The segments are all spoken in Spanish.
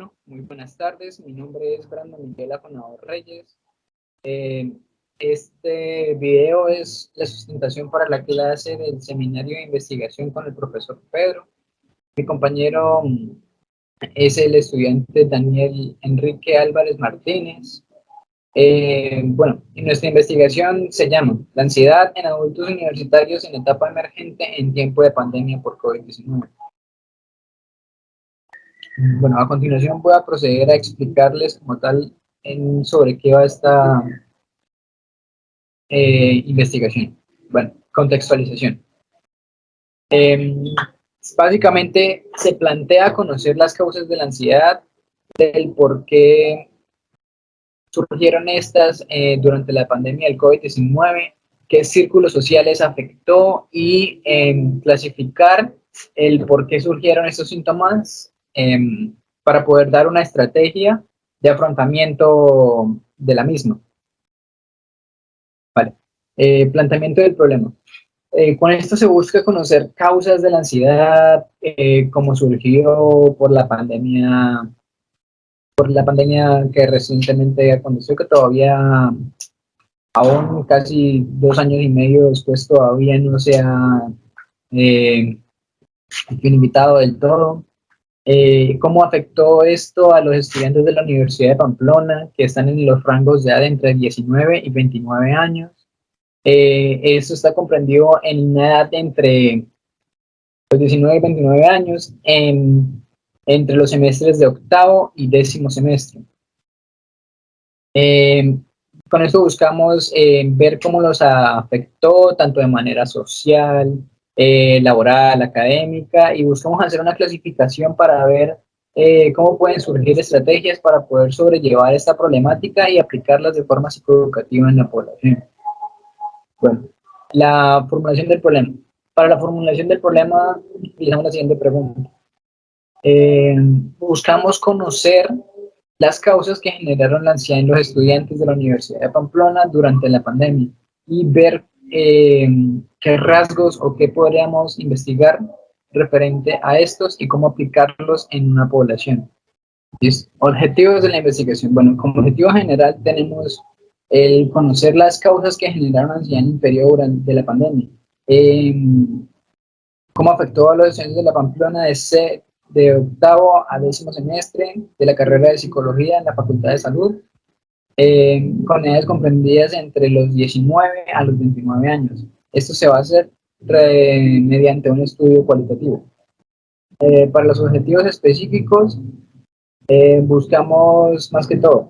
Bueno, muy buenas tardes. Mi nombre es Brandon Miguel Afanador Reyes. Eh, este video es la sustentación para la clase del seminario de investigación con el profesor Pedro. Mi compañero es el estudiante Daniel Enrique Álvarez Martínez. Bueno, y nuestra investigación se llama La ansiedad en adultos universitarios en etapa emergente en tiempo de pandemia por COVID-19. Bueno, a continuación voy a proceder a explicarles como tal sobre qué va esta investigación. Bueno, contextualización. Eh, Básicamente se plantea conocer las causas de la ansiedad, del por qué surgieron estas durante la pandemia del COVID-19, qué círculos sociales afectó y clasificar el por qué surgieron estos síntomas para poder dar una estrategia de afrontamiento de la misma. Vale. Planteamiento del problema. Con esto se busca conocer causas de la ansiedad, cómo surgió por la pandemia que recientemente aconteció, que todavía, aún casi 2 años y medio después, todavía no se ha finiquitado del todo. ¿Cómo afectó esto a los estudiantes de la Universidad de Pamplona, que están en los rangos ya de entre 19 y 29 años? Eso está comprendido en una edad entre los 19 y 29 años, entre los semestres de octavo y décimo semestre. Con esto buscamos ver cómo los afectó tanto de manera social, laboral, académica, y buscamos hacer una clasificación para ver cómo pueden surgir estrategias para poder sobrellevar esta problemática y aplicarlas de forma psicoeducativa en la población. Bueno, la formulación del problema. Para la formulación del problema, utilizamos la siguiente pregunta. Buscamos conocer las causas que generaron la ansiedad en los estudiantes de la Universidad de Pamplona durante la pandemia y ver qué rasgos o qué podríamos investigar referente a estos y cómo aplicarlos en una población. ¿Listo? Objetivos de la investigación. Bueno, como objetivo general tenemos el conocer las causas que generaron ansiedad en el periodo durante la pandemia. Cómo afectó a los estudiantes de la Pamplona de octavo a décimo semestre de la carrera de psicología en la Facultad de Salud, con edades comprendidas entre los 19 a los 29 años. Esto se va a hacer mediante un estudio cualitativo. Para los objetivos específicos, buscamos más que todo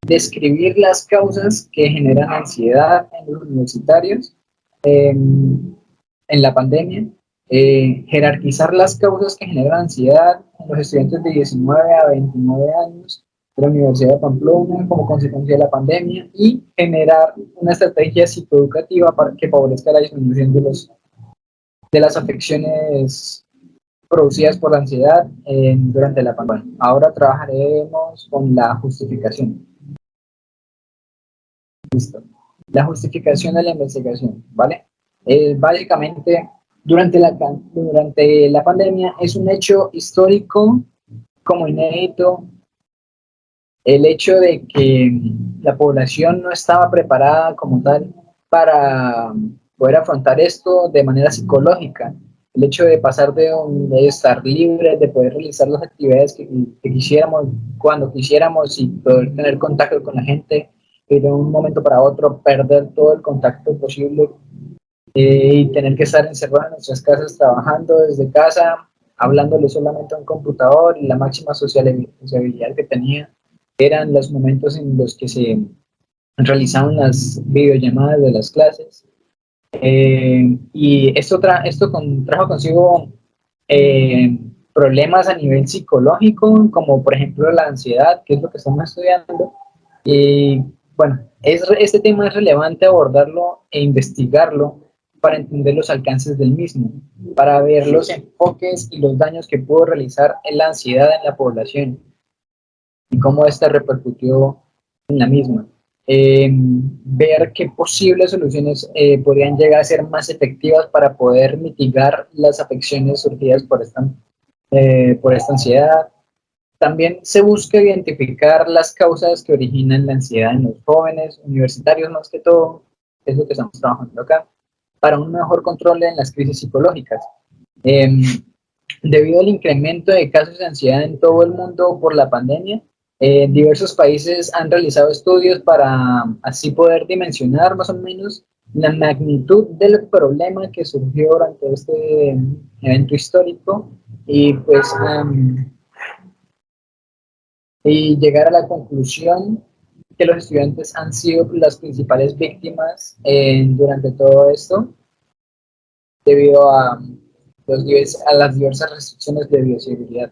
describir las causas que generan ansiedad en los universitarios en la pandemia, jerarquizar las causas que generan ansiedad en los estudiantes de 19 a 29 años de la Universidad de Pamplona como consecuencia de la pandemia y generar una estrategia psicoeducativa para que favorezca la disminución de las afecciones producidas por la ansiedad durante la pandemia. Ahora trabajaremos con la justificación. Listo. La justificación de la investigación, ¿vale? Básicamente, durante la pandemia es un hecho histórico como inédito el hecho de que la población no estaba preparada como tal para poder afrontar esto de manera psicológica. El hecho de pasar de estar libres, de poder realizar las actividades que quisiéramos, cuando quisiéramos y poder tener contacto con la gente, y de un momento para otro perder todo el contacto posible y tener que estar encerrados en nuestras casas trabajando desde casa, hablándole solamente a un computador y la máxima sociabilidad que tenía eran los momentos en los que se realizaban las videollamadas de las clases. Y esto trajo consigo problemas a nivel psicológico, como por ejemplo la ansiedad, que es lo que estamos estudiando. Y bueno, este tema es relevante abordarlo e investigarlo para entender los alcances del mismo, para ver los enfoques y los daños que pudo realizar en la ansiedad en la población y cómo esta repercutió en la misma. Ver qué posibles soluciones podrían llegar a ser más efectivas para poder mitigar las afecciones surgidas por esta ansiedad. También se busca identificar las causas que originan la ansiedad en los jóvenes, universitarios más que todo, es lo que estamos trabajando acá, para un mejor control en las crisis psicológicas. Eh, Debido al incremento de casos de ansiedad en todo el mundo por la pandemia, diversos países han realizado estudios para así poder dimensionar más o menos la magnitud del problema que surgió durante este evento histórico y pues y llegar a la conclusión que los estudiantes han sido las principales víctimas durante todo esto debido a, a las diversas restricciones de bioseguridad.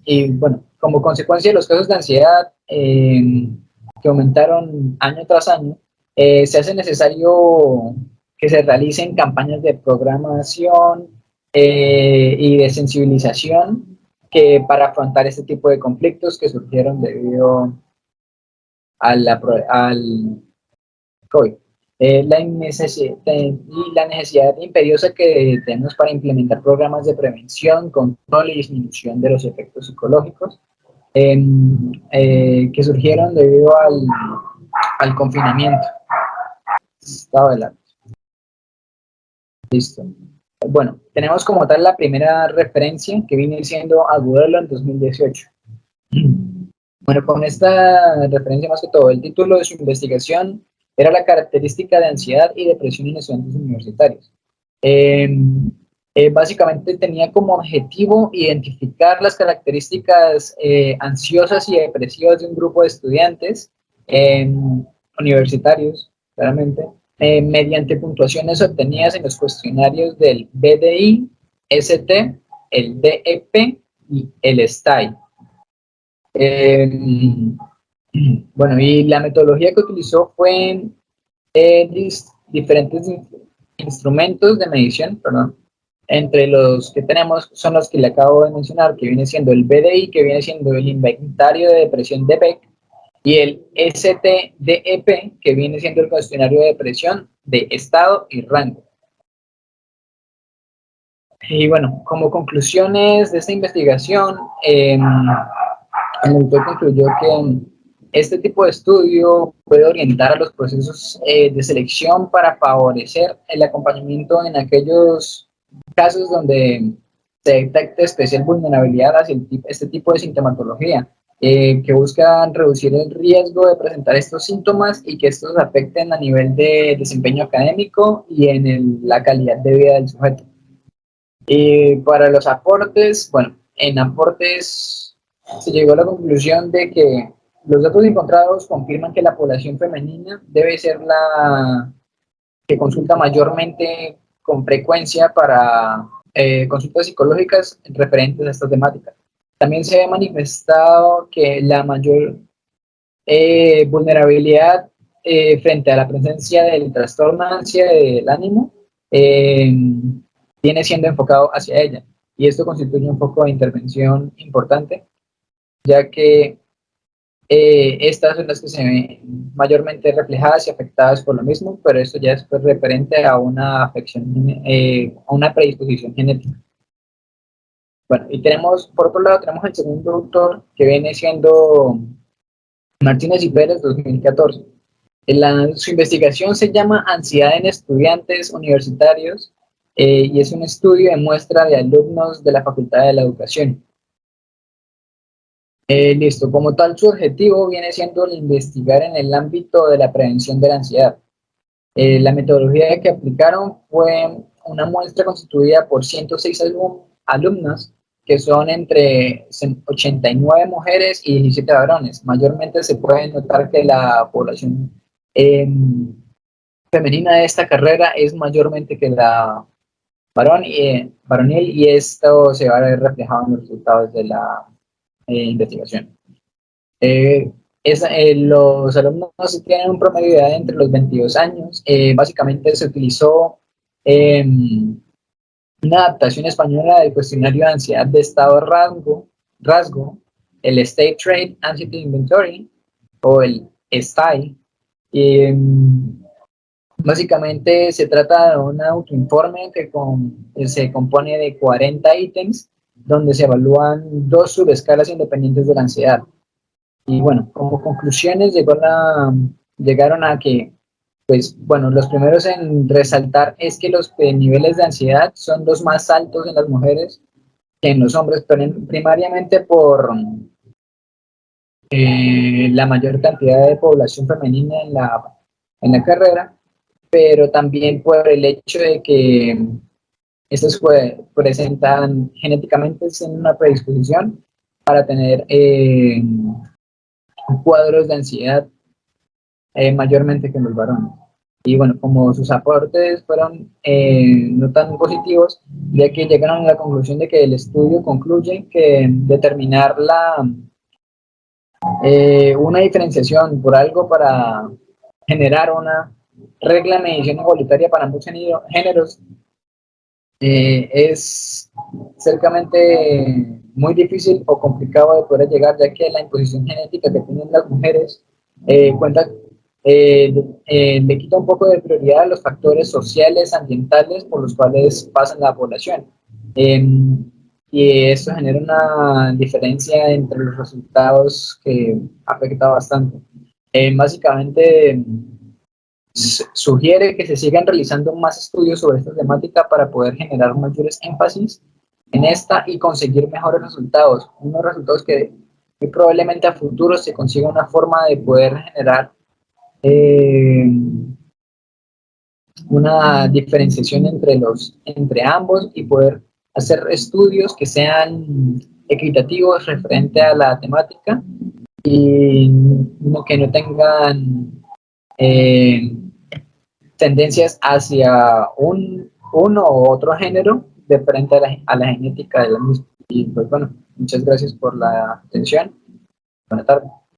Y bueno, como consecuencia de los casos de ansiedad que aumentaron año tras año, se hace necesario que se realicen campañas de programación y de sensibilización que para afrontar este tipo de conflictos que surgieron debido al COVID. Y la necesidad imperiosa que tenemos para implementar programas de prevención, control y disminución de los efectos psicológicos que surgieron debido al confinamiento. Estado de la... Listo. Bueno, tenemos como tal la primera referencia que viene siendo Agudelo en 2018. Bueno, con esta referencia más que todo, el título de su investigación era la característica de ansiedad y depresión en estudiantes universitarios. Eh, Básicamente tenía como objetivo identificar las características ansiosas y depresivas de un grupo de estudiantes universitarios, claramente, mediante puntuaciones obtenidas en los cuestionarios del BDI, ST, el DEP y el STAI. Bueno, y la metodología que utilizó fue diferentes instrumentos de medición, perdón. Entre los que tenemos son los que le acabo de mencionar, que viene siendo el BDI, que viene siendo el inventario de depresión de Beck, y el STDEP, que viene siendo el cuestionario de depresión de estado y rango. Y bueno, como conclusiones de esta investigación, el autor concluyó que este tipo de estudio puede orientar a los procesos de selección para favorecer el acompañamiento en aquellos casos donde se detecta especial vulnerabilidad hacia este tipo de sintomatología, que buscan reducir el riesgo de presentar estos síntomas y que estos afecten a nivel de desempeño académico y en la calidad de vida del sujeto. Y para los aportes, bueno, en aportes se llegó a la conclusión de que los datos encontrados confirman que la población femenina debe ser la que consulta mayormente con frecuencia para consultas psicológicas referentes a estas temáticas. También se ha manifestado que la mayor vulnerabilidad frente a la presencia del trastorno de ansiedad del ánimo viene siendo enfocado hacia ella. Y esto constituye un foco de intervención importante, ya que estas son las que se ven mayormente reflejadas y afectadas por lo mismo, pero esto ya es pues, referente a una afección, a una predisposición genética. Bueno, y tenemos, por otro lado, tenemos el segundo autor que viene siendo Martínez y Pérez, 2014. Su investigación se llama Ansiedad en estudiantes universitarios y es un estudio de muestra de alumnos de la Facultad de la Educación. Listo, como tal su objetivo viene siendo investigar en el ámbito de la prevención de la ansiedad. La metodología que aplicaron fue una muestra constituida por 106 alumnas que son entre 89 mujeres y 17 varones. Mayormente se puede notar que la población femenina de esta carrera es mayormente que la varonil y esto se va a ver reflejado en los resultados de la investigación. Los alumnos tienen un promedio de edad entre los 22 años. Básicamente se utilizó una adaptación española del cuestionario de ansiedad de estado rasgo, el State Trait Anxiety Inventory o el STAI. Básicamente se trata de un autoinforme que se compone de 40 ítems donde se evalúan dos subescalas independientes de la ansiedad. Y bueno, como conclusiones llegaron a que, pues bueno, los primeros en resaltar es que los niveles de ansiedad son los más altos en las mujeres que en los hombres, pero primariamente por la mayor cantidad de población femenina en la carrera, pero también por el hecho de que estos presentan genéticamente en una predisposición para tener cuadros de ansiedad mayormente que en los varones. Y bueno, como sus aportes fueron no tan positivos, ya que llegaron a la conclusión de que el estudio concluye que determinar una diferenciación por algo para generar una regla de medición igualitaria para ambos géneros es cercamente muy difícil o complicado de poder llegar, ya que la imposición genética que tienen las mujeres cuenta, le quita un poco de prioridad a los factores sociales, ambientales por los cuales pasa la población. Eh, y eso genera una diferencia entre los resultados que afecta bastante. Básicamente, sugiere que se sigan realizando más estudios sobre esta temática para poder generar mayores énfasis en esta y conseguir mejores resultados, unos resultados que muy probablemente a futuro se consiga una forma de poder generar eh, una diferenciación entre ambos y poder hacer estudios que sean equitativos referente a la temática y que no tengan eh, tendencias hacia uno u otro género de frente a la genética de la misma. Y pues bueno, muchas gracias por la atención. Buenas tardes.